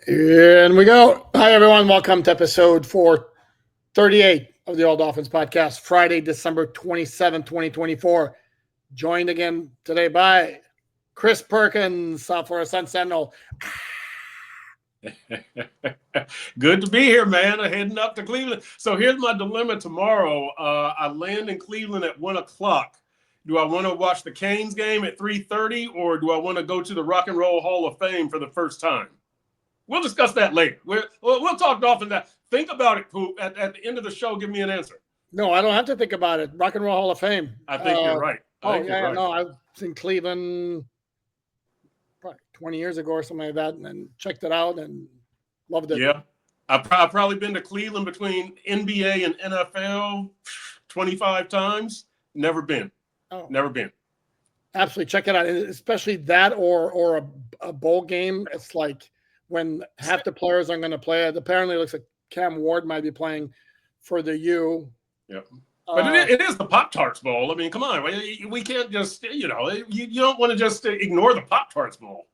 And we go. Hi, everyone. Welcome to episode 438 of the All Dolphins podcast, Friday, December 27, 2024. Joined again today by Chris Perkins, Florida Sun Sentinel. Good to be here, man. I'm heading up to Cleveland. So here's my dilemma tomorrow. I land in Cleveland at 1 o'clock. Do I want to watch the Canes game at 3:30, or do I want to go to the Rock and Roll Hall of Fame for the first time? We'll discuss that later. We'll talk Dolphins. That. Think about it, Poop. At the end of the show, give me an answer. No, I don't have to think about it. Rock and Roll Hall of Fame. I think you're right. Right. No, I was in Cleveland probably 20 years ago or something like that, and then checked it out and loved it. Yeah. I've probably been to Cleveland between NBA and NFL 25 times. Never been. Never been. Absolutely. Check it out. Especially that or a bowl game. It's like when half the players aren't going to play it. Apparently, it looks like Cam Ward might be playing for the U. Yep. But it is the Pop-Tarts Bowl. I mean, come on. We can't just, you don't want to just ignore the Pop-Tarts Bowl.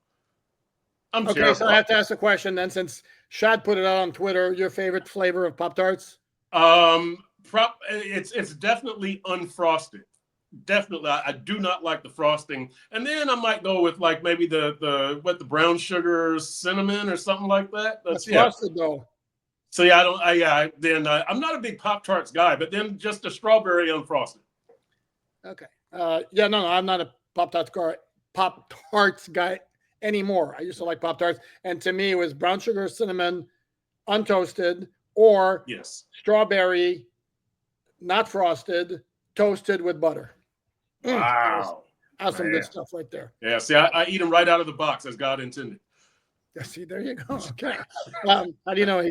Okay, so I have to ask a question then, since Shad put it out on Twitter. Your favorite flavor of Pop-Tarts? It's definitely unfrosted. Definitely, I do not like the frosting. And then I might go with like maybe the brown sugar cinnamon or something like that. That's frosted though. So yeah, I'm not a big Pop-Tarts guy, but then just a strawberry unfrosted. Okay. No, I'm not a Pop-Tarts guy anymore. I used to like Pop-Tarts, and to me it was brown sugar cinnamon untoasted or strawberry not frosted, toasted with butter. Wow. That's some good stuff right there. Yeah, see, I eat them right out of the box as God intended. Yeah, see, there you go. Okay. How do you know?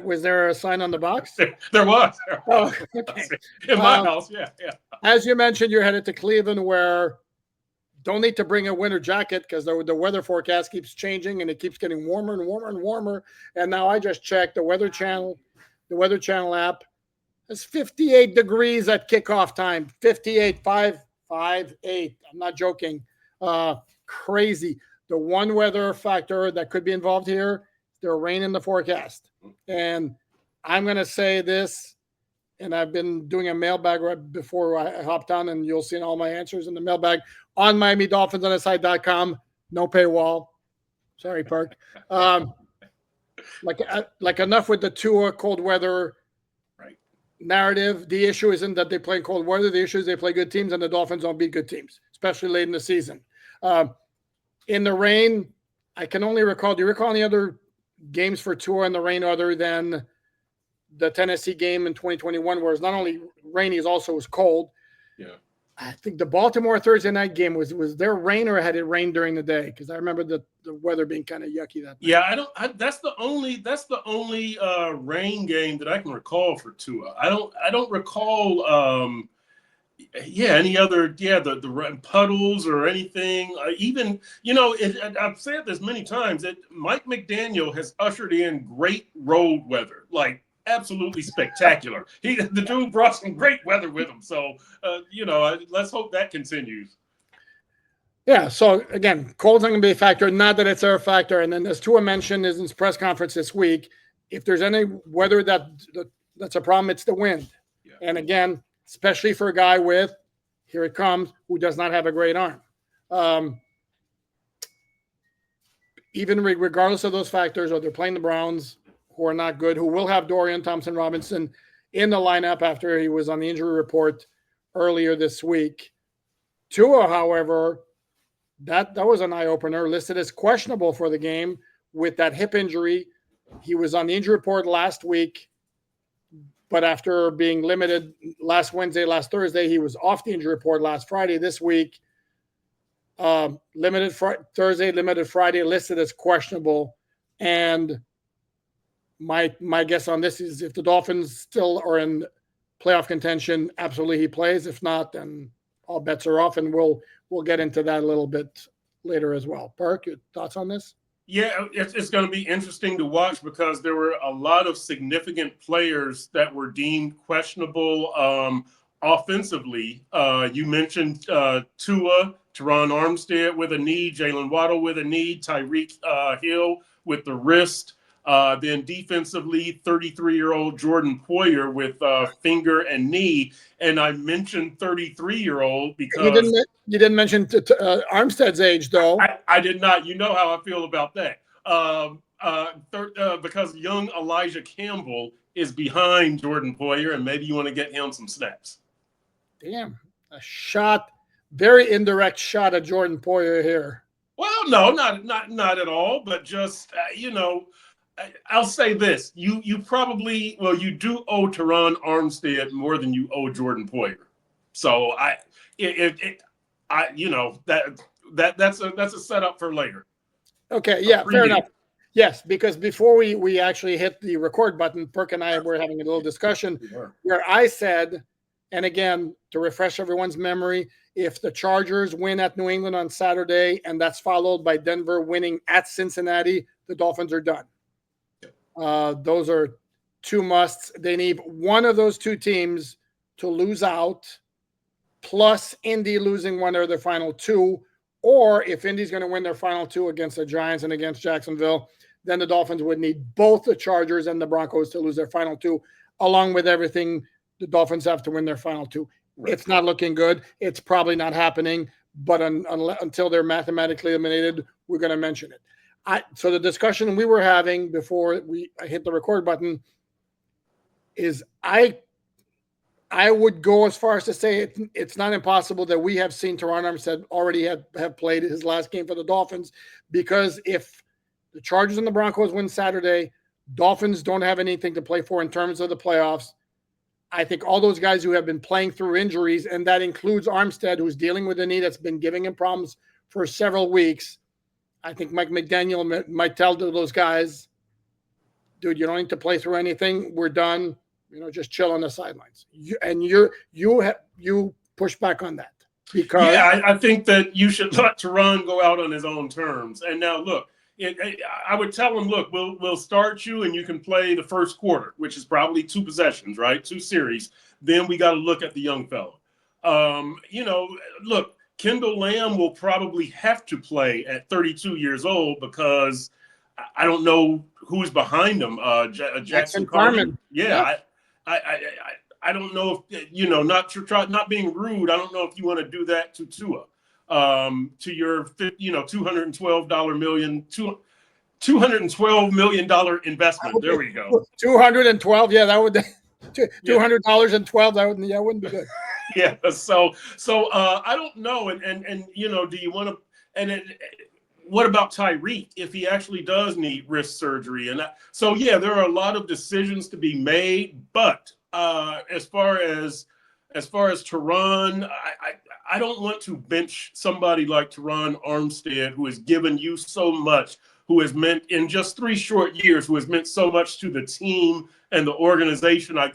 Was there a sign on the box? There was. Oh, okay. In my house, yeah. As you mentioned, you're headed to Cleveland, where don't need to bring a winter jacket because the weather forecast keeps changing and it keeps getting warmer and warmer and warmer. And now I just checked the Weather Channel app. It's 58 degrees at kickoff time. 58, 558. I'm not joking. Crazy. The one weather factor that could be involved here, there's rain in the forecast. And I'm going to say this, and I've been doing a mailbag right before I hopped on, and you'll see all my answers in the mailbag on MiamiDolphinsOnTheSide.com. No paywall. Sorry, Perk. Like enough with the Tua cold weather narrative. The issue isn't that they play in cold weather. The issue is they play good teams, and the Dolphins don't beat good teams, especially late in the season. In the rain, I can only recall. Do you recall any other games for Tua in the rain other than the Tennessee game in 2021, where it's not only rainy, it also was cold? Yeah. I think the Baltimore Thursday night game was there rain, or had it rained during the day? Because I remember the weather being kind of yucky that night. Yeah, that's the only rain game that I can recall for Tua. I don't recall any other the puddles or anything. Even I've said this many times that Mike McDaniel has ushered in great road weather, like absolutely spectacular. The dude brought some great weather with him. So let's hope that continues. Yeah, so again, cold's not going to be a factor. Not that it's a factor. And then as Tua mentioned in his press conference this week, if there's any weather that's a problem, it's the wind. Yeah. And again, especially for a guy with, here it comes, who does not have a great arm. Even regardless of those factors, or they're playing the Browns, who are not good, who will have Dorian Thompson-Robinson in the lineup after he was on the injury report earlier this week. Tua, however, that was an eye-opener, listed as questionable for the game with that hip injury. He was on the injury report last week, but after being limited last Thursday, he was off the injury report last Friday. This week, limited Thursday, limited Friday, listed as questionable. And my guess on this is if the Dolphins still are in playoff contention, absolutely he plays. If not, then all bets are off, and we'll get into that a little bit later as well. Park, your thoughts on this? Yeah, it's going to be interesting to watch because there were a lot of significant players that were deemed questionable offensively. You mentioned Tua, Teron Armstead with a knee, Jalen Waddle with a knee, Tyreek Hill with the wrist. Then defensively, 33-year-old Jordan Poyer with finger and knee. And I mentioned 33-year-old because you didn't mention Armstead's age, though. I did not. You know how I feel about that. Because young Elijah Campbell is behind Jordan Poyer, and maybe you want to get him some snaps. Damn, a shot, very indirect shot at Jordan Poyer here. Well, no, not at all, but just I'll say this: you probably you do owe Teron Armstead more than you owe Jordan Poyer. So that's a setup for later. Okay, yeah, fair enough. Yes, because before we actually hit the record button, Perk and I were having a little discussion where I said, and again, to refresh everyone's memory, if the Chargers win at New England on Saturday and that's followed by Denver winning at Cincinnati, the Dolphins are done. Those are two musts. They need one of those two teams to lose out, plus Indy losing one of their final two. Or if Indy's going to win their final two against the Giants and against Jacksonville, then the Dolphins would need both the Chargers and the Broncos to lose their final two, along with everything the Dolphins have to win their final two. Right. It's not looking good. It's probably not happening, but until they're mathematically eliminated, we're going to mention it. So the discussion we were having before I hit the record button is I would go as far as to say it's not impossible that we have seen Teron Armstead already have played his last game for the Dolphins, because if the Chargers and the Broncos win Saturday, Dolphins don't have anything to play for in terms of the playoffs. I think all those guys who have been playing through injuries, and that includes Armstead, who's dealing with a knee that's been giving him problems for several weeks. I think Mike McDaniel might tell those guys, dude, you don't need to play through anything. We're done. Just chill on the sidelines. You push back on that. Because I think that you should let Teron go out on his own terms. And now, look, I would tell him, look, we'll start you and you can play the first quarter, which is probably 2 possessions, right? 2 series. Then we got to look at the young fellow. Look, Kendall Lamb will probably have to play at 32 years old because I don't know who's behind him. Jackson Carman. Yeah. I don't know if, not being rude, I don't know if you want to do that to Tua. To your $212 million investment. There we go. 212. Yeah, that would $200.12. That wouldn't be good. Yeah. So I don't know. And do you want to? And what about Tyreek if he actually does need wrist surgery? And there are a lot of decisions to be made. But as far as Teron, I don't want to bench somebody like Teron Armstead, who has given you so much, who has meant in just 3 short years, who has meant so much to the team and the organization. I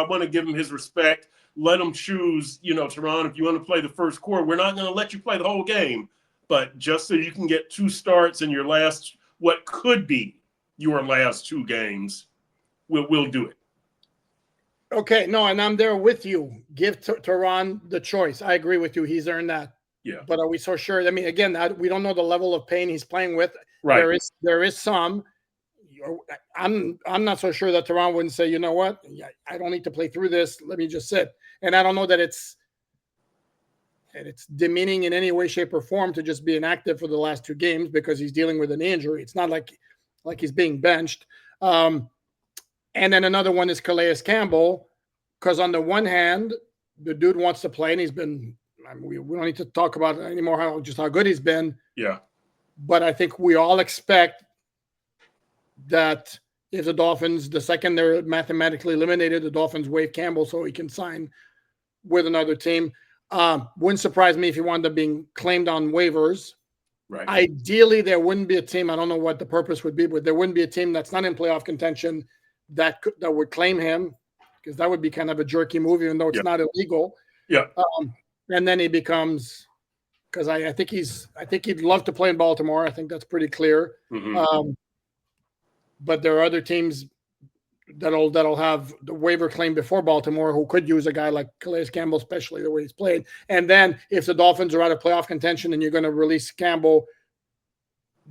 want to give him his respect. Let him choose, Teron, if you want to play the first quarter, we're not going to let you play the whole game, but just so you can get 2 starts in your last, what could be your last 2 games, we'll do it. Okay, no, and I'm there with you. Give Teron the choice. I agree with you. He's earned that. Yeah. But are we so sure? I mean, again, we don't know the level of pain he's playing with. Right. There is some. I'm not so sure that Teron wouldn't say, you know what? I don't need to play through this. Let me just sit. And I don't know that it's demeaning in any way, shape, or form to just be inactive for the last 2 games because he's dealing with an injury. It's not like he's being benched. And then another one is Calais Campbell, because on the one hand, the dude wants to play, and he's been. We don't need to talk about it anymore how good he's been. Yeah. But I think we all expect that if the Dolphins, the second they're mathematically eliminated, the Dolphins waive Campbell so he can sign with another team. Wouldn't surprise me if he wound up being claimed on waivers. Right. Ideally, there wouldn't be a team. I don't know what the purpose would be, but there wouldn't be a team that's not in playoff contention that would claim him, because that would be kind of a jerky move, even though it's not illegal. Yeah. And then he becomes, because I think he'd love to play in Baltimore. I think that's pretty clear. Mm-hmm. But there are other teams that'll have the waiver claim before Baltimore who could use a guy like Calais Campbell, especially the way he's played. And then if the Dolphins are out of playoff contention and you're going to release Campbell,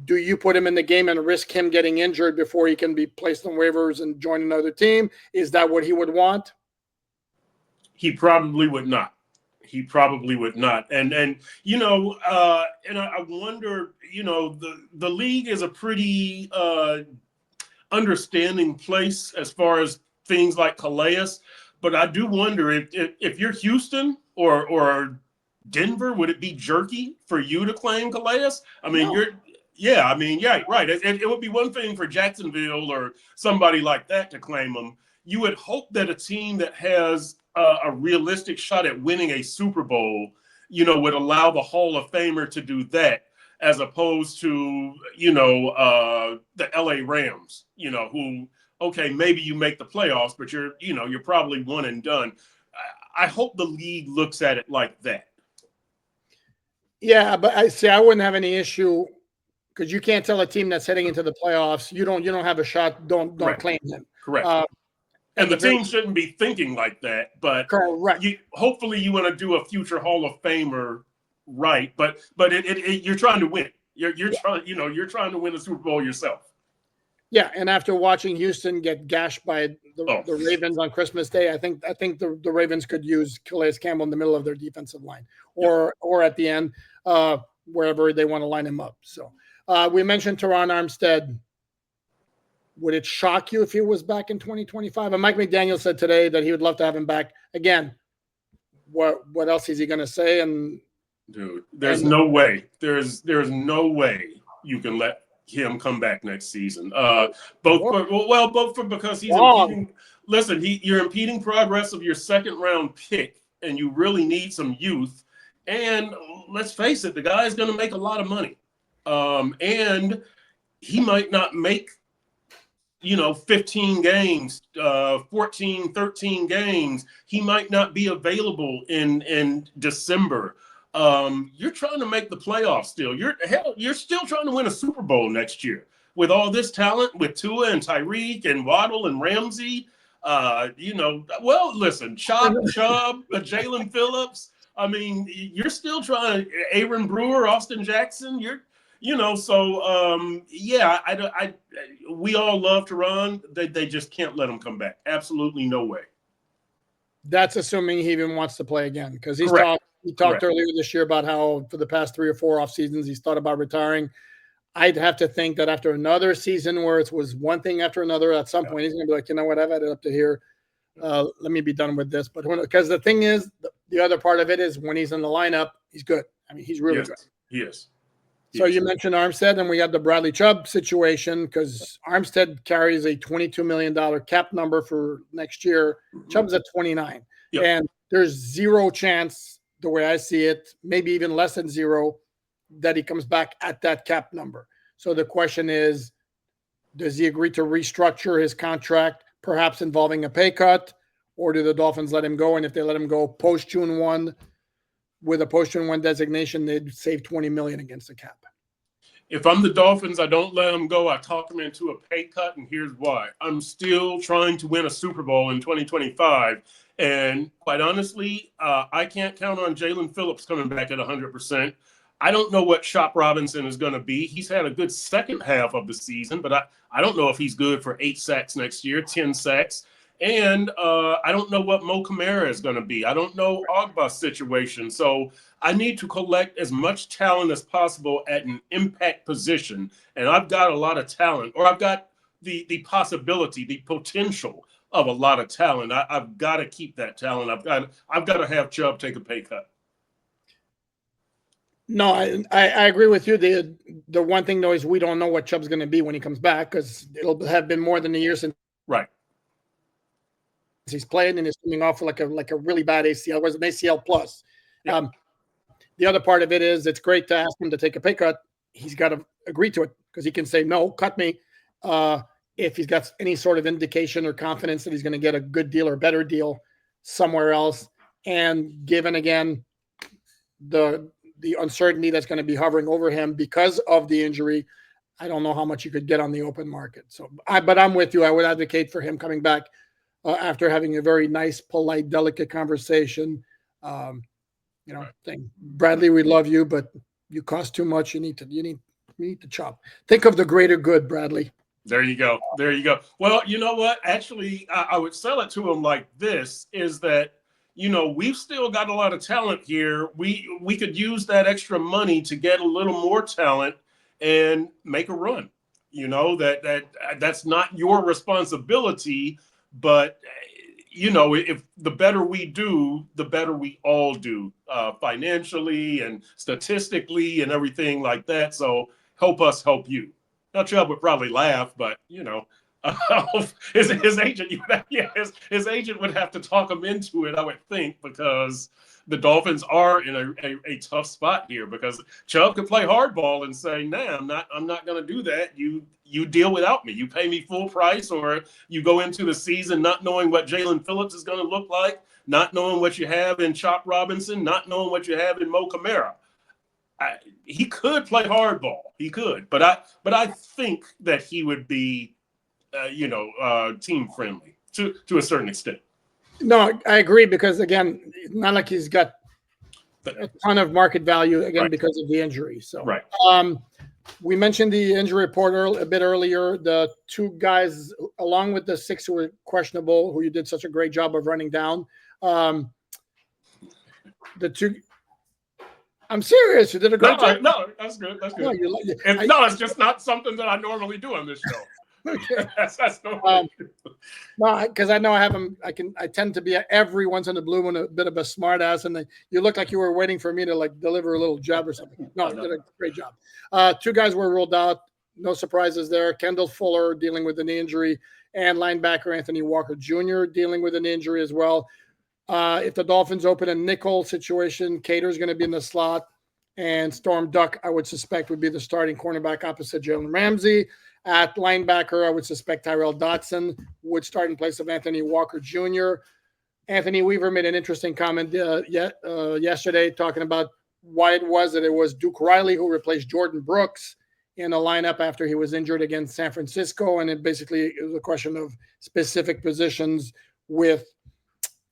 Do you put him in the game and risk him getting injured before he can be placed on waivers and join another team? Is that what he would want? He probably would not. He probably would not. And you know, and I wonder, you know, the league is a pretty understanding place as far as things like Calais, but I do wonder if you're Houston or Denver, would it be jerky for you to claim Calais? I mean, No. I mean, yeah, right. It would be one thing for Jacksonville or somebody like that to claim him. You would hope that a team that has a realistic shot at winning a Super Bowl, you know, would allow the Hall of Famer to do that, as opposed to, you know, the LA Rams, you know, who, okay, maybe you make the playoffs, but you're probably one and done. I hope the league looks at it like that. Yeah, but I wouldn't have any issue because you can't tell a team that's heading into the playoffs, you don't have a shot, don't Correct. claim him. Correct. And the team shouldn't be thinking like that, but correct. Hopefully you want to do a future Hall of Famer, right? But you're trying to win. You're trying, you know, you're trying to win a Super Bowl yourself. Yeah, and after watching Houston get gashed by the Ravens on Christmas Day, I think the Ravens could use Calais Campbell in the middle of their defensive line, or at the end, wherever they want to line him up. So we mentioned Teron Armstead. Would it shock you if he was back in 2025? And Mike McDaniel said today that he would love to have him back again. What else is he going to say? And dude, there's no way. There's no way you can let him come back next season. Because he's impeding. Listen, you're impeding progress of your second round pick, and you really need some youth. And let's face it, the guy's going to make a lot of money, and he might not make, 15 games, 14, 13 games. He might not be available in December. You're trying to make the playoffs still. You're still trying to win a Super Bowl next year with all this talent, with Tua and Tyreek and Waddle and Ramsey. Listen, Chubb, Jalen Phillips. I mean, you're still trying. Aaron Brewer, Austin Jackson. We all love to run. They just can't let him come back. Absolutely no way. That's assuming he even wants to play again, because he talked earlier this year about how for the past 3 or 4 off seasons he's thought about retiring. I'd have to think that after another season where it was one thing after another, at some point he's going to be like, you know what, I've had it up to here. Let me be done with this. But because the thing is, the other part of it is when he's in the lineup, he's good. I mean, he's really good. He is. So you mentioned Armstead, and we got the Bradley Chubb situation because Armstead carries a $22 million cap number for next year. Mm-hmm. Chubb's at 29. Yep. And there's zero chance, the way I see it, maybe even less than zero, that he comes back at that cap number. So the question is, does he agree to restructure his contract, perhaps involving a pay cut, or do the Dolphins let him go? And if they let him go post-June 1, with a post-June 1 designation, they'd save $20 million against the cap. If I'm the Dolphins, I don't let him go. I talk him into a pay cut, and here's why. I'm still trying to win a Super Bowl in 2025, and quite honestly, I can't count on Jalen Phillips coming back at 100%. I don't know what Chop Robinson is going to be. He's had a good second half of the season, but I don't know if he's good for 8 sacks next year, 10 sacks. And I don't know what Mo Kamara is going to be. I don't know Ogba's situation. So I need to collect as much talent as possible at an impact position. And I've got a lot of talent, or I've got the possibility, the potential of a lot of talent. I've got to keep that talent. I've got to have Chubb take a pay cut. No, I agree with you. The one thing, though, is we don't know what Chubb's going to be when he comes back, because it'll have been more than a year since. Right. He's playing and he's coming off like a really bad ACL. It was an ACL plus. Yeah. The other part of it is it's great to ask him to take a pay cut. He's got to agree to it, because he can say, no, cut me. If he's got any sort of indication or confidence that he's going to get a good deal or better deal somewhere else. And given, again, the uncertainty that's going to be hovering over him because of the injury, I don't know how much you could get on the open market. But I'm with you. I would advocate for him coming back after having a very nice, polite, delicate conversation. Saying, Bradley, we love you, but you cost too much. You need We need to chop. Think of the greater good, Bradley. There you go. There you go. Well, you know what? Actually, I would sell it to him like this: is that we've still got a lot of talent here. We could use that extra money to get a little more talent and make a run. That's not your responsibility, but if the better we do, the better we all do, financially and statistically and everything like that. So help us help you. Now, Chubb would probably laugh, but his agent, his agent would have to talk him into it, I would think, because the Dolphins are in a tough spot here. Because Chubb could play hardball and say, "Nah, I'm not going to do that. You deal without me. You pay me full price, or you go into the season not knowing what Jalen Phillips is going to look like, not knowing what you have in Chop Robinson, not knowing what you have in Mo Kamara." He could play hardball. He could, but I think that he would be, team friendly to a certain extent. No, I agree, because again, not like he's got a ton of market value again because of the injury. So right. We mentioned the injury report a bit earlier. The two guys, along with the 6 who were questionable, who you did such a great job of running down. The two. I'm serious. You did a great job. No, that's good. That's good. It's just not something that I normally do on this show. Okay. that's normal. No, because I know I have them. I tend to be every once in a blue moon a bit of a smart ass, and you look like you were waiting for me to like deliver a little jab or something. No, you did a great job. 2 guys were ruled out. No surprises there. Kendall Fuller dealing with a knee injury, and linebacker Anthony Walker Jr. dealing with an injury as well. If the Dolphins open a nickel situation, Cater's going to be in the slot, and Storm Duck, I would suspect, would be the starting cornerback opposite Jalen Ramsey. At linebacker, I would suspect Tyrell Dodson would start in place of Anthony Walker Jr. Anthony Weaver made an interesting comment yesterday talking about why it was Duke Riley who replaced Jordan Brooks in a lineup after he was injured against San Francisco, and it was a question of specific positions, with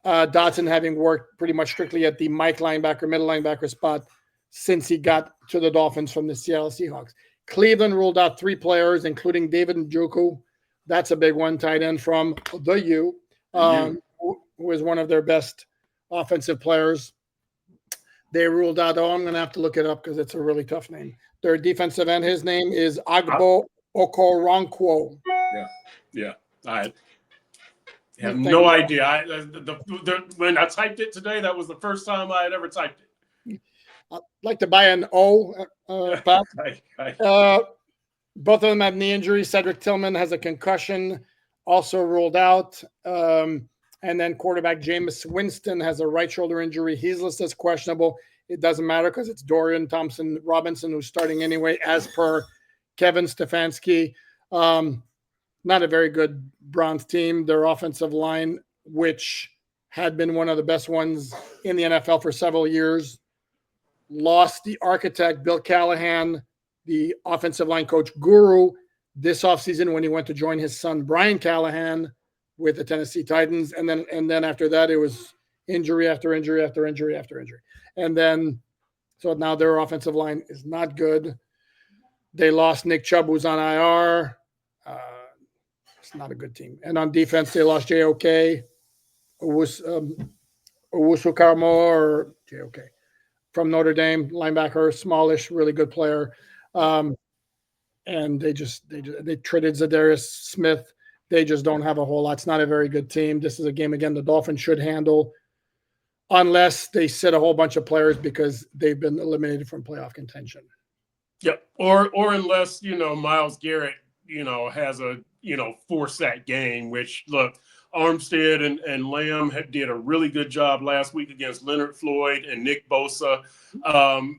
Dodson having worked pretty much strictly at the middle linebacker spot since he got to the Dolphins from the Seattle Seahawks. Cleveland ruled out 3 players, including David Njoku. That's a big one, tight end from the U, who is one of their best offensive players. They ruled out, I'm going to have to look it up because it's a really tough name. Their defensive end, his name is Agbo Okoronkwo. Yeah. I have no idea. When I typed it today, that was the first time I had ever typed it. I'd like to buy an O, Pat. Both of them have knee injuries. Cedric Tillman has a concussion, also ruled out. And then quarterback Jameis Winston has a right shoulder injury. He's listed as questionable. It doesn't matter because it's Dorian Thompson-Robinson who's starting anyway, as per Kevin Stefanski. Not a very good Browns team. Their offensive line, which had been one of the best ones in the NFL for several years, lost the architect, Bill Callahan, the offensive line coach guru, this offseason when he went to join his son, Brian Callahan, with the Tennessee Titans. And then after that, it was injury after injury after injury after injury. And then, so now their offensive line is not good. They lost Nick Chubb, who's on IR. It's not a good team. And on defense, they lost JOK, Owusu-Karamo, or JOK, from Notre Dame, linebacker, smallish, really good player. And they traded Zadarius Smith. They just don't have a whole lot. It's not a very good team. This is a game, again, the Dolphins should handle, unless they sit a whole bunch of players because they've been eliminated from playoff contention. Yep. Or unless, Myles Garrett, has a, 4-sack game, which, look, Armstead and Lamb did a really good job last week against Leonard Floyd and Nick Bosa.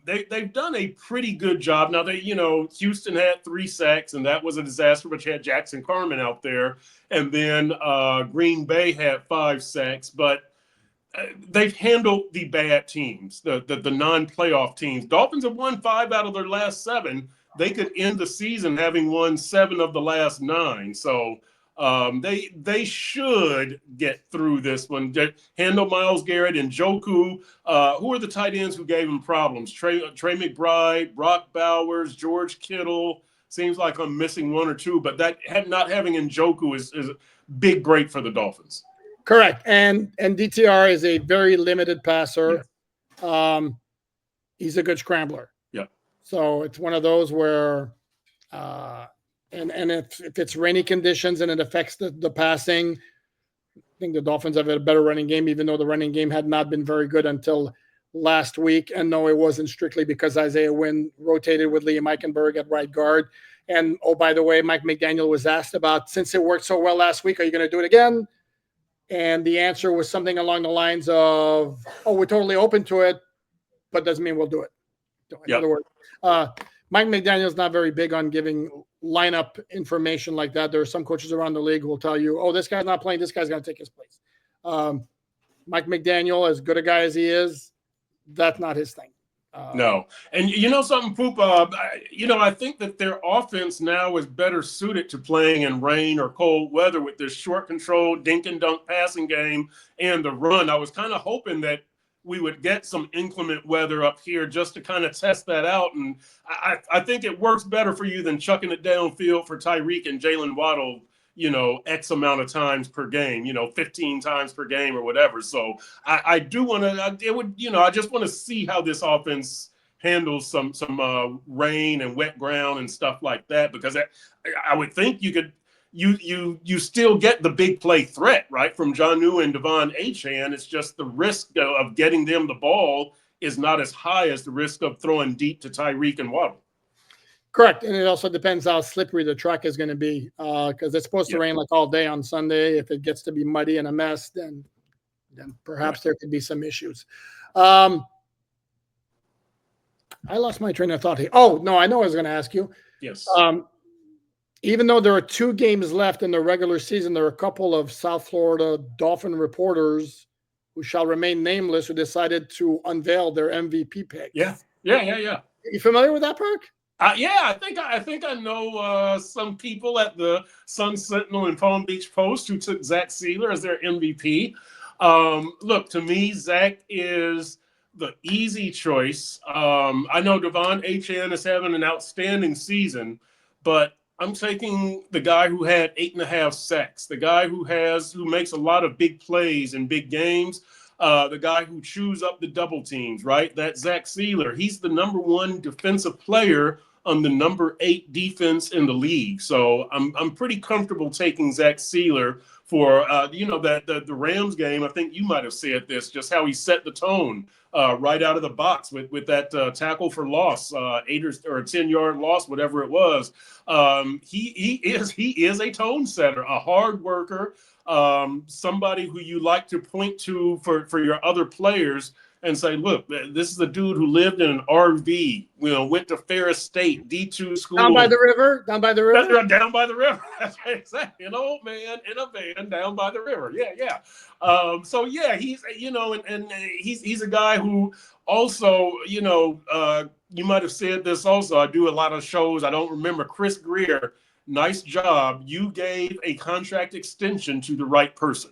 They've done a pretty good job. Now, Houston had 3 sacks, and that was a disaster, but you had Jackson Carman out there. And then Green Bay had 5 sacks. But they've handled the bad teams, the non-playoff teams. Dolphins have won 5 out of their last 7. They could end the season having won 7 of the last 9. So, They should get through this one. Handle Myles Garrett and Joku. Who are the tight ends who gave him problems? Trey McBride, Brock Bowers, George Kittle. Seems like I'm missing one or two, but not having Njoku is a big break for the Dolphins. Correct. And DTR is a very limited passer. Yes. He's a good scrambler. Yeah. So it's one of those where and if it's rainy conditions and it affects the passing, I think the Dolphins have a better running game, even though the running game had not been very good until last week. And no, it wasn't strictly because Isaiah Wynn rotated with Liam Eichenberg at right guard. And oh, by the way, Mike McDaniel was asked about, since it worked so well last week, are you going to do it again? And the answer was something along the lines of, oh, we're totally open to it, but doesn't mean we'll do it. In other words, Mike McDaniel's not very big on giving lineup information like that. There are some coaches around the league who will tell you, oh, this guy's not playing, this guy's going to take his place. Mike McDaniel, as good a guy as he is, that's not his thing. No. And you know something, Poop, I think that their offense now is better suited to playing in rain or cold weather with this short control, dink and dunk passing game and the run. I was kind of hoping that we would get some inclement weather up here just to kind of test that out. And I think it works better for you than chucking it downfield for Tyreek and Jalen Waddle, X amount of times per game, 15 times per game or whatever. So I do want to, I just want to see how this offense handles some rain and wet ground and stuff like that, because I would think you could, you still get the big play threat, right, from Jonnu and Devon Achane. It's just the risk of getting them the ball is not as high as the risk of throwing deep to Tyreek and Waddle. Correct. And it also depends how slippery the track is going to be, because it's supposed to rain like all day on Sunday. If it gets to be muddy and a mess, then perhaps there could be some issues. I lost my train of thought here. Oh, no, I know I was going to ask you. Yes. Even though there are 2 games left in the regular season, there are a couple of South Florida Dolphin reporters who shall remain nameless who decided to unveil their MVP picks. Yeah. You familiar with that, Perk? I think I know some people at the Sun Sentinel and Palm Beach Post who took Zach Sealer as their MVP. Look, to me, Zach is the easy choice. I know Devon Achane is having an outstanding season, but I'm taking the guy who had 8.5 sacks, the guy who makes a lot of big plays in big games, the guy who chews up the double teams, right? That Zach Sealer. He's the number 1 defensive player on the number 8 defense in the league. So I'm pretty comfortable taking Zach Sealer for the Rams game. I think you might have said this, just how he set the tone right out of the box with that tackle for loss, 8 or 10-yard loss, whatever it was. He is a tone setter, a hard worker, somebody who you like to point to for your other players and say, look, this is a dude who lived in an RV, went to Ferris State, D2 school. Down by the river? Down by the river. That's exactly. An old man in a van down by the river. Yeah. So, yeah, he's, and he's a guy who also, you might have said this also. I do a lot of shows. I don't remember. Chris Greer, nice job. You gave a contract extension to the right person.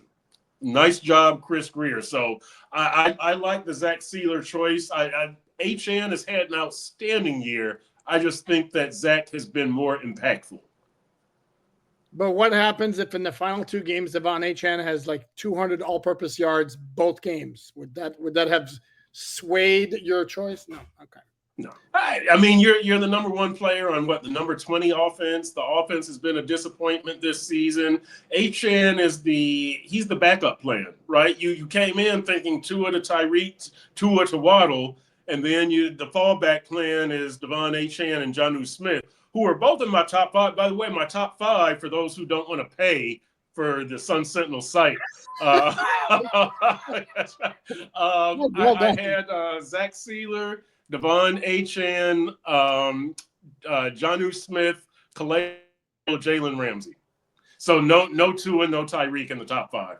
Nice job, Chris Greer. So I like the Zach Sealer choice. Achane has had an outstanding year. I just think that Zach has been more impactful. But what happens if in the final 2 games, Devon Achane has like 200 all-purpose yards both games? Would that have swayed your choice? No. Okay. No, I mean you're the number 1 player on the number 20 offense. The offense has been a disappointment this season. Achane he's the backup plan, right? You came in thinking Tua to Tyreek, Tua to Waddle, and then the fallback plan is Devon Achane and Jonnu Smith, who are both in my top 5. By the way, my top 5 for those who don't want to pay for the Sun Sentinel site. I had Zach Sealer, Devon Achane, Jonnu Smith, Calais, Jalen Ramsey. So no Tua, no Tyreek in the top 5.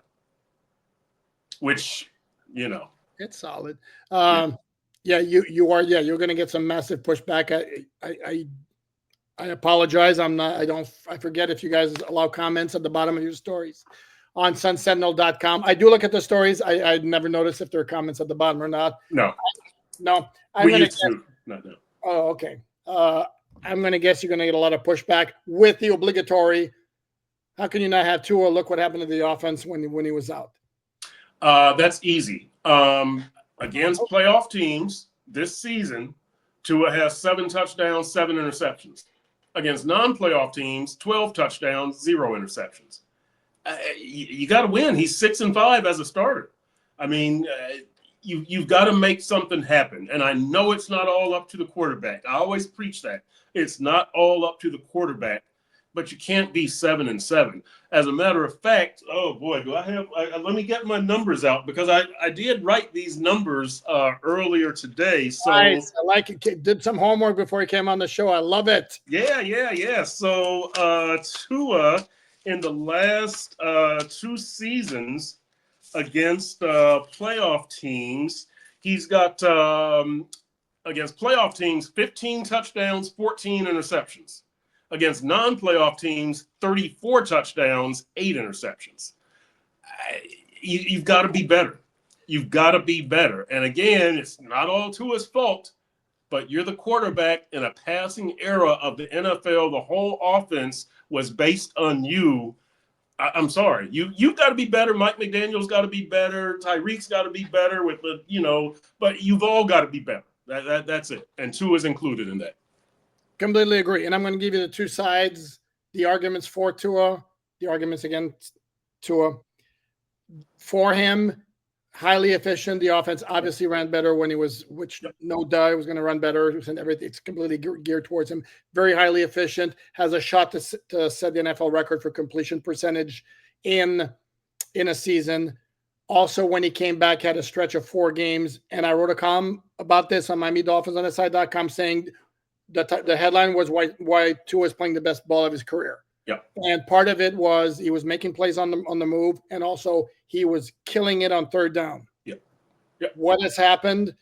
Which, it's solid. You're going to get some massive pushback. I apologize. I forget if you guys allow comments at the bottom of your stories on sunsentinel.com. I do look at the stories. I never notice if there are comments at the bottom or not. No. I'm We going to used to. No. Oh, okay. I'm going to guess you're going to get a lot of pushback with the obligatory. How can you not have Tua? Look what happened to the offense when he was out. That's easy. Against playoff teams this season, Tua has 7 touchdowns, 7 interceptions. Against non-playoff teams, 12 touchdowns, 0 interceptions. You got to win. He's 6-5 as a starter. I mean, you've got to make something happen. And I know it's not all up to the quarterback. I always preach that. It's not all up to the quarterback, but you can't be 7-7. As a matter of fact, oh boy, do I have? Let me get my numbers out because I did write these numbers earlier today. So nice. I like it. Did some homework before he came on the show. I love it. Yeah. So Tua in the last 2 seasons against playoff teams, he's got against playoff teams 15 touchdowns, 14 interceptions. Against non-playoff teams, 34 touchdowns, 8 interceptions. You've got to be better. You've got to be better. And again, it's not all Tua's fault, but you're the quarterback in a passing era of the NFL. The whole offense was based on you. I'm sorry. You've got to be better. Mike McDaniel's got to be better. Tyreek's got to be better with the, but you've all got to be better. That's it. And Tua's included in that. Completely agree. And I'm going to give you the 2 sides, the arguments for Tua, the arguments against Tua. For him, highly efficient. The offense obviously ran better when he was, which no doubt it was going to run better. And everything, it's completely geared towards him. Very highly efficient, has a shot to set the NFL record for completion percentage in a season. Also, when he came back, had a stretch of 4 games. And I wrote a column about this on MiamiDolphinsOnTheSide.com saying, the headline was why Tua is playing the best ball of his career. Yeah. And part of it was he was making plays on the move, and also he was killing it on third down. Yeah. What has happened?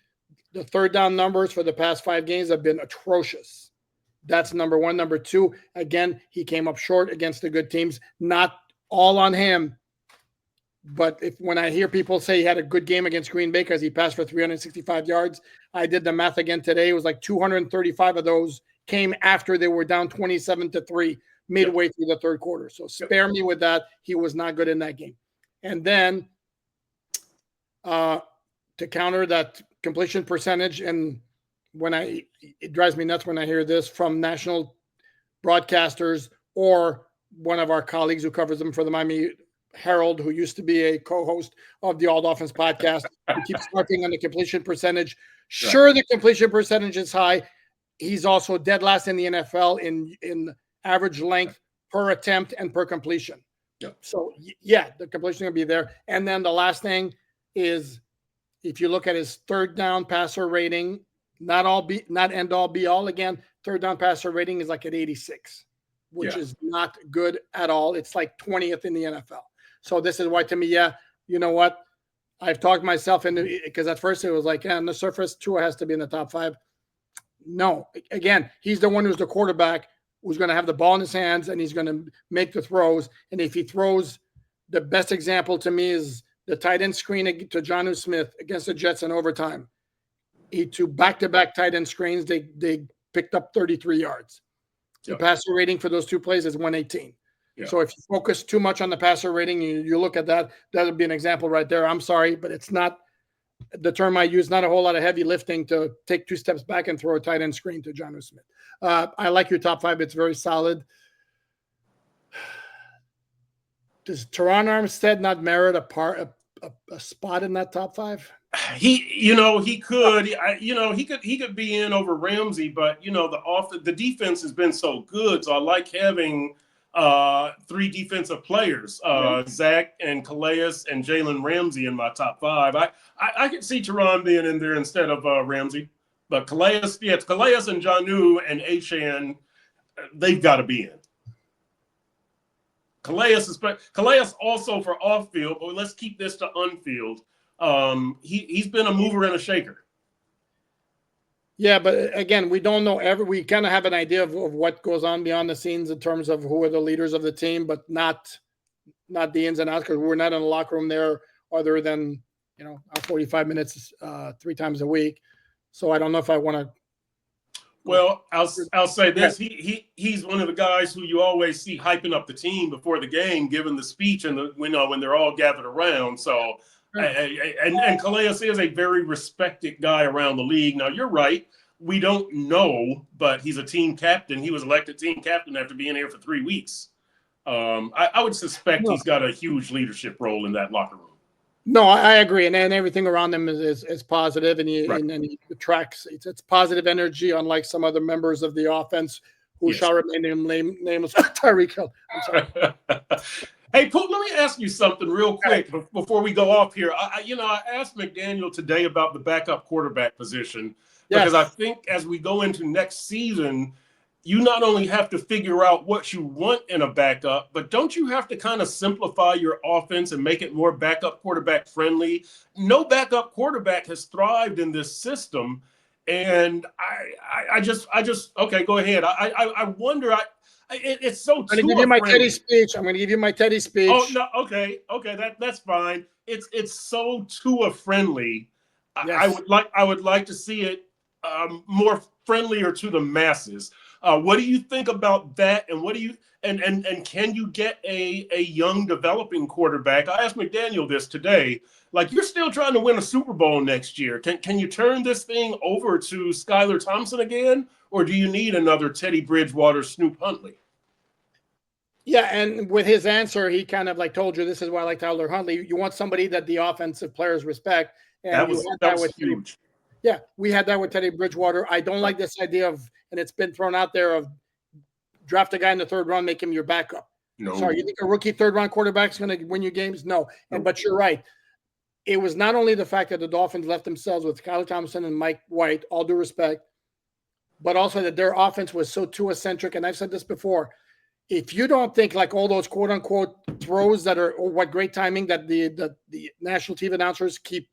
The third down numbers for the past 5 games have been atrocious. That's number 1. Number 2, again, he came up short against the good teams. Not all on him. But when I hear people say he had a good game against Green Bay because he passed for 365 yards, I did the math again today. It was like 235 of those came after they were down 27-3 midway through the third quarter. So spare me with that. He was not good in that game. And then to counter that completion percentage, and it drives me nuts when I hear this from national broadcasters or one of our colleagues who covers them for the Miami Herald, who used to be a co-host of the All Dolphins podcast, who keeps harping on the completion percentage. Sure, the completion percentage is high. He's also dead last in the NFL in average length per attempt and per completion. Yep. So, the completion will be there. And then the last thing is, if you look at his third down passer rating, not end all be all. Again, third down passer rating is like at 86, which is not good at all. It's like 20th in the NFL. So this is why, to me, you know what? I've talked myself into it, because at first it was like, on the surface, Tua has to be in the top 5. No, again, he's the one who's the quarterback, who's going to have the ball in his hands, and he's going to make the throws. And if he throws, the best example to me is the tight end screen to Jonnu Smith against the Jets in overtime. He 2 back-to-back tight end screens. They picked up 33 yards. The passer rating for those 2 plays is 118. Yeah. So if you focus too much on the passer rating, you look at that would be an example right there. I'm sorry, but it's not the term I use, not a whole lot of heavy lifting to take 2 steps back and throw a tight end screen to Jonnu Smith. I like your top 5. It's very solid. Does Teron Armstead not merit a spot in that top 5? He could. He could be in over Ramsey, but the defense has been so good, so I like having 3 defensive players, Zach and Calais and Jalen Ramsey in my top 5. I could see Teron being in there instead of Ramsey, but Calais and Jonnu and Achane, they've got to be in. Calais also for off field, but let's keep this to on field. He's been a mover and a shaker. Yeah, but again, we don't know we kind of have an idea of what goes on behind the scenes in terms of who are the leaders of the team, but not the ins and outs, because we're not in the locker room there other than, our 45 minutes 3 times a week. So I don't know if I want to. Well, I'll say this: he's one of the guys who you always see hyping up the team before the game, giving the speech, and when they're all gathered around. So, and Calais is a very respected guy around the league. Now, you're right; we don't know, but he's a team captain. He was elected team captain after being here for 3 weeks. I would suspect he's got a huge leadership role in that locker room. No, I agree, and everything around him is positive, and he attracts it's positive energy, unlike some other members of the offense who shall remain nameless. Tyreek Hill. I'm sorry. Hey, Poop, let me ask you something real quick before we go off here. I asked McDaniel today about the backup quarterback position because I think as we go into next season, you not only have to figure out what you want in a backup, but don't you have to kind of simplify your offense and make it more backup quarterback friendly? No backup quarterback has thrived in this system. And I just okay, go ahead. I wonder, it's so I'm going to give you my Teddy speech. I'm going to give you my Teddy speech. Oh, no, okay, that's fine. It's so Tua friendly. Yes. I would like to see it more friendlier to the masses. What do you think about that? And what do you and can you get a young developing quarterback? I asked McDaniel this today. Like, you're still trying to win a Super Bowl next year. Can you turn this thing over to Skylar Thompson again, or do you need another Teddy Bridgewater, Snoop Huntley? Yeah, and with his answer, he kind of told you, this is why I like Tyler Huntley. You want somebody that the offensive players respect. And that was huge. Yeah, we had that with Teddy Bridgewater. I don't like this idea of, and it's been thrown out there, of draft a guy in the 3rd round, make him your backup. No. Sorry, you think a rookie 3rd-round quarterback is going to win you games? No. But you're right. It was not only the fact that the Dolphins left themselves with Skylar Thompson and Mike White, all due respect, but also that their offense was so Tua-centric. And I've said this before. If you don't think all those quote-unquote throws that are, what great timing that the national TV announcers keep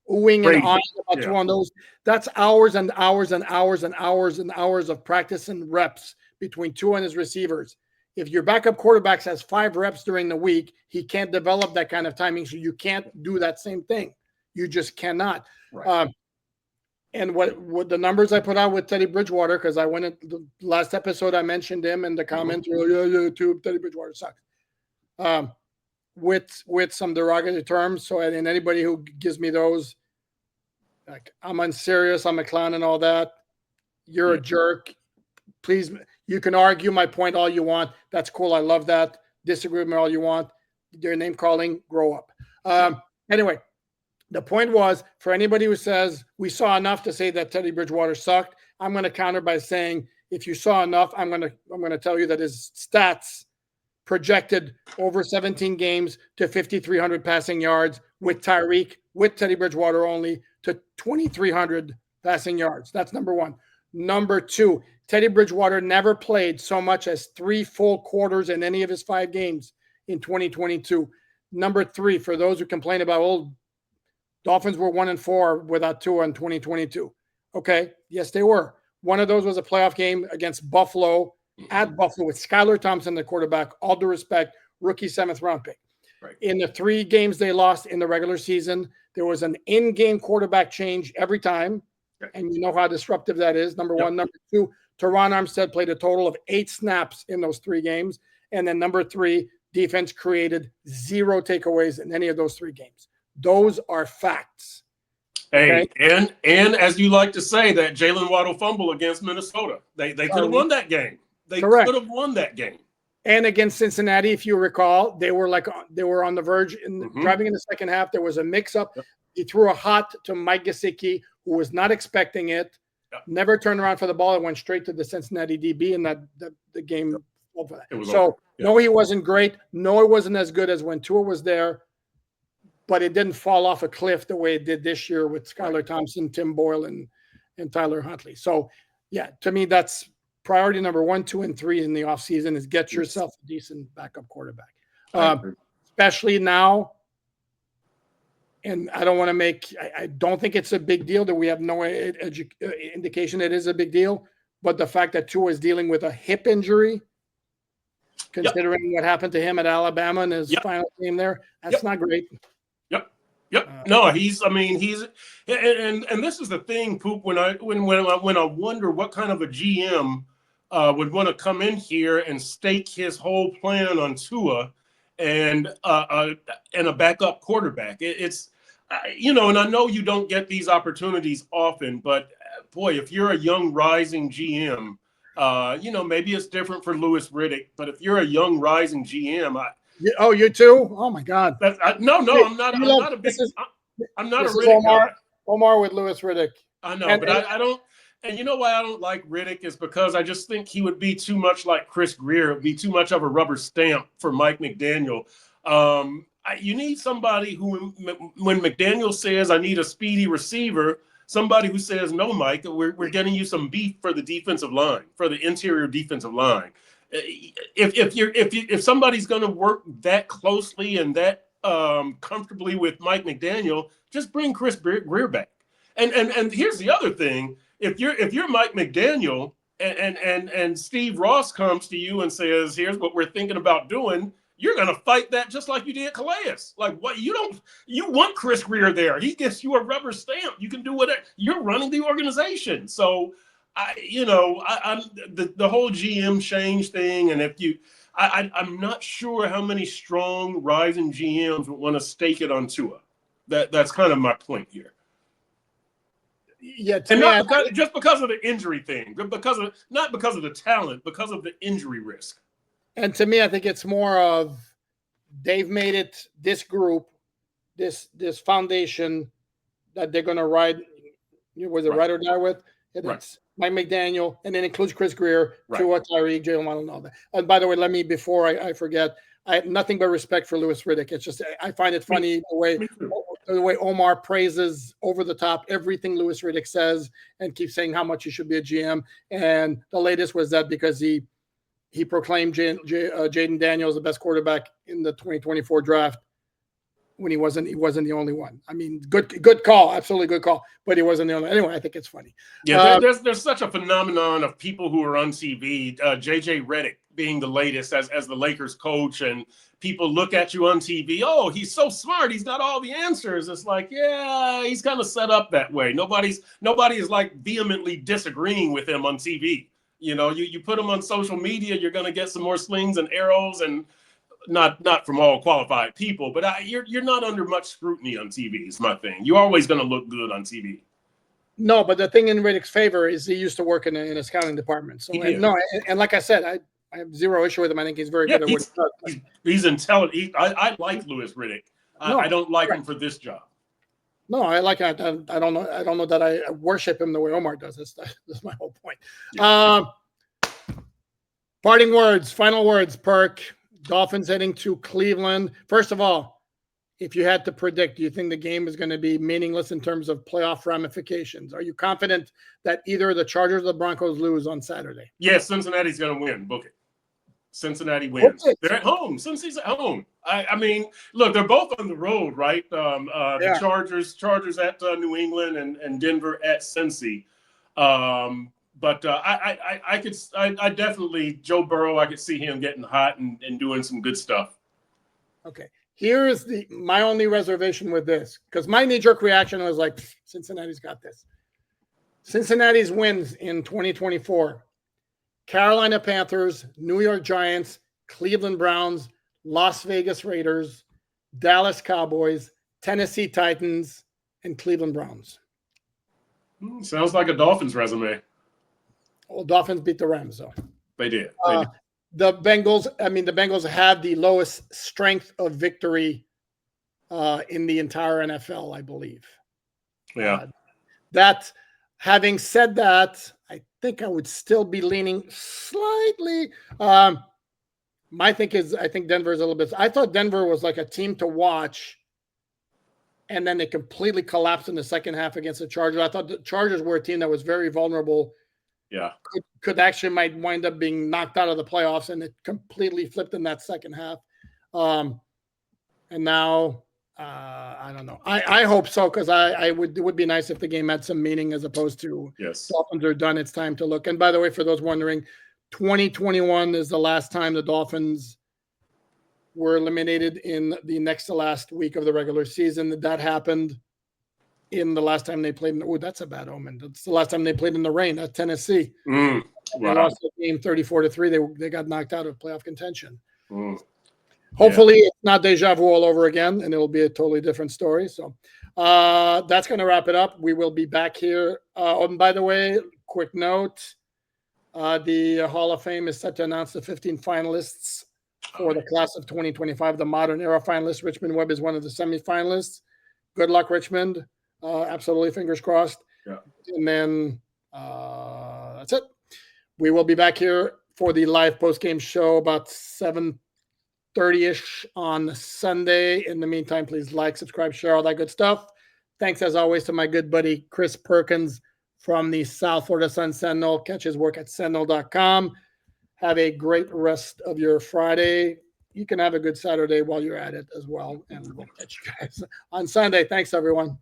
oohing and on about Tua on those, that's hours and hours and hours and hours and hours of practice and reps between Tua and his receivers. If your backup quarterback has 5 reps during the week, he can't develop that kind of timing, so you can't do that same thing. You just cannot. Right. And what the numbers I put out with Teddy Bridgewater, because I went in the last episode, I mentioned him in the comments. Teddy Bridgewater sucks. With some derogatory terms. So, and anybody who gives me those, I'm unserious, I'm a clown and all that, you're a jerk. Please, you can argue my point all you want. That's cool. I love that. Disagree with me all you want. Your name calling, grow up. Anyway, the point was, for anybody who says we saw enough to say that Teddy Bridgewater sucked, I'm going to counter by saying, if you saw enough, I'm going to tell you that his stats projected over 17 games to 5,300 passing yards with Tyreek, with Teddy Bridgewater only, to 2,300 passing yards. That's number one. Number two, Teddy Bridgewater never played so much as 3 full quarters in any of his 5 games in 2022. Number three, for those who complain about Dolphins were 1-4 without Tua in 2022. Okay, yes, they were. One of those was a playoff game against Buffalo, at Buffalo, with Skylar Thompson, the quarterback. All due respect, rookie 7th-round pick. Right. In the 3 games they lost in the regular season, there was an in-game quarterback change every time, and you know how disruptive that is, number one. Number two, Teron Armstead played a total of 8 snaps in those 3 games. And then number 3, defense created 0 takeaways in any of those 3 games. Those are facts. Hey, okay? and as you like to say, that Jalen Waddle fumble against Minnesota, they could have won that game. They could have won that game. And against Cincinnati, if you recall, they were on the verge driving in the second half. There was a mix-up. He threw a hot to Mike Gesicki, who was not expecting it. Never turned around for the ball. It went straight to the Cincinnati DB, and the game over that. So no, he wasn't great. No, it wasn't as good as when Tua was there. But it didn't fall off a cliff the way it did this year with Skylar Thompson, Tim Boyle, and Tyler Huntley. So, yeah, to me, that's priority number 1, 2, and 3 in the offseason is get yourself a decent backup quarterback. Especially now, and I don't want to make. I don't think it's a big deal. That we have no indication it is a big deal. But the fact that Tua is dealing with a hip injury, considering what happened to him at Alabama in his final game there, that's not great. Yep. No, he's. I mean, he's, and this is the thing, Poop. When I wonder what kind of a GM would want to come in here and stake his whole plan on Tua and a backup quarterback. It's and I know you don't get these opportunities often, but boy, if you're a young rising GM, maybe it's different for Louis Riddick, but if you're a young rising GM, you too? Oh my God! No, I'm not. I'm not a big. I'm not a Riddick guy. Omar with Louis Riddick. I know, I don't. And you know why I don't like Riddick is because I just think he would be too much like Chris Greer. It would be too much of a rubber stamp for Mike McDaniel. You need somebody who, when McDaniel says, I need a speedy receiver, somebody who says, no, Mike, we're getting you some beef for the defensive line, for the interior defensive line. If somebody's going to work that closely and that comfortably with Mike McDaniel, just bring Chris Greer back. And here's the other thing. If you're Mike McDaniel and Steve Ross comes to you and says, here's what we're thinking about doing, you're going to fight that just like you did Calais. Like, what? You want Chris Greer there. He gets you a rubber stamp. You can do whatever. You're running the organization. So, I'm the whole GM change thing. And I'm not sure how many strong rising GMs would want to stake it on Tua. That's kind of my point here. Yeah, just because of the injury thing, not because of the talent, because of the injury risk. And to me, I think it's more of they've made it this group, this foundation that they're going to ride. Was it ride or die with? It's Mike McDaniel, and then includes Chris Greer, Tua, Tyreek, Jalen Waddle, and all that. And by the way, before I forget, I have nothing but respect for Louis Riddick. It's just I find it funny the way Omar praises over the top everything Louis Riddick says and keeps saying how much he should be a GM. And the latest was that because he proclaimed Jaden Daniels the best quarterback in the 2024 draft when he wasn't the only one. I mean, good call, absolutely good call, but he wasn't the only. Anyway, I think it's funny. Yeah, there's such a phenomenon of people who are on TV. JJ Redick being the latest as the Lakers coach, and people look at you on TV. Oh, he's so smart. He's got all the answers. It's like, yeah, he's kind of set up that way. Nobody is like vehemently disagreeing with him on TV. You put him on social media, you're going to get some more slings and arrows, and not from all qualified people, but you're not under much scrutiny on TV is my thing. You're always going to look good on TV. No, but the thing in Riddick's favor is he used to work in a scouting department. So and like I said, I have zero issue with him. I think he's very good at what he does. He's intelligent. I like Louis Riddick. I don't like him for this job. No, I like it. I don't know that I worship him the way Omar does. That's my whole point. Yeah. Parting words, final words, Perk. Dolphins heading to Cleveland. First of all, if you had to predict, do you think the game is going to be meaningless in terms of playoff ramifications? Are you confident that either the Chargers or the Broncos lose on Saturday? Yes, Cincinnati's going to win. Book it. Cincinnati wins. Okay. They're at home. Cincy's at home. I mean, look, they're both on the road, right? The Chargers at New England and Denver at Cincy. But I definitely, Joe Burrow, I could see him getting hot and doing some good stuff. Okay. Here's my only reservation with this, because my knee-jerk reaction was like, Cincinnati's got this. Cincinnati's wins in 2024. Carolina Panthers, New York Giants, Cleveland Browns, Las Vegas Raiders, Dallas Cowboys, Tennessee Titans, and Cleveland Browns. Sounds like a Dolphins resume. Well, Dolphins beat the Rams, though. They did. The Bengals have the lowest strength of victory in the entire NFL, I believe. Yeah. Having said that, I think I would still be leaning slightly. My think is I think Denver is a little bit. I thought Denver was like a team to watch, and then they completely collapsed in the second half against the Chargers. I thought the Chargers were a team that was very vulnerable. Yeah, might wind up being knocked out of the playoffs, and it completely flipped in that second half. And now I don't know. I hope so, because it would be nice if the game had some meaning as opposed to Yes. Dolphins are done. It's time to look. And by the way, for those wondering, 2021 is the last time the Dolphins were eliminated in the next to last week of the regular season. That happened in the last time they played. Oh, that's a bad omen. That's the last time they played in the rain at Tennessee. Wow. They lost the game 34-3. They got knocked out of playoff contention. Hopefully it's not deja vu all over again, and it'll be a totally different story. So that's going to wrap it up. We will be back here. And by the way, quick note, the Hall of Fame is set to announce the 15 finalists for the class of 2025, the modern era finalists. Richmond Webb is one of the semifinalists. Good luck, Richmond. Absolutely, fingers crossed. Yeah. And then that's it. We will be back here for the live post-game show about 7:30-ish on Sunday. In the meantime, please like, subscribe, share, all that good stuff. Thanks, as always, to my good buddy Chris Perkins from the South Florida Sun Sentinel. Catch his work at sentinel.com. Have a great rest of your Friday. You can have a good Saturday while you're at it as well. And we'll catch you guys on Sunday. Thanks, everyone.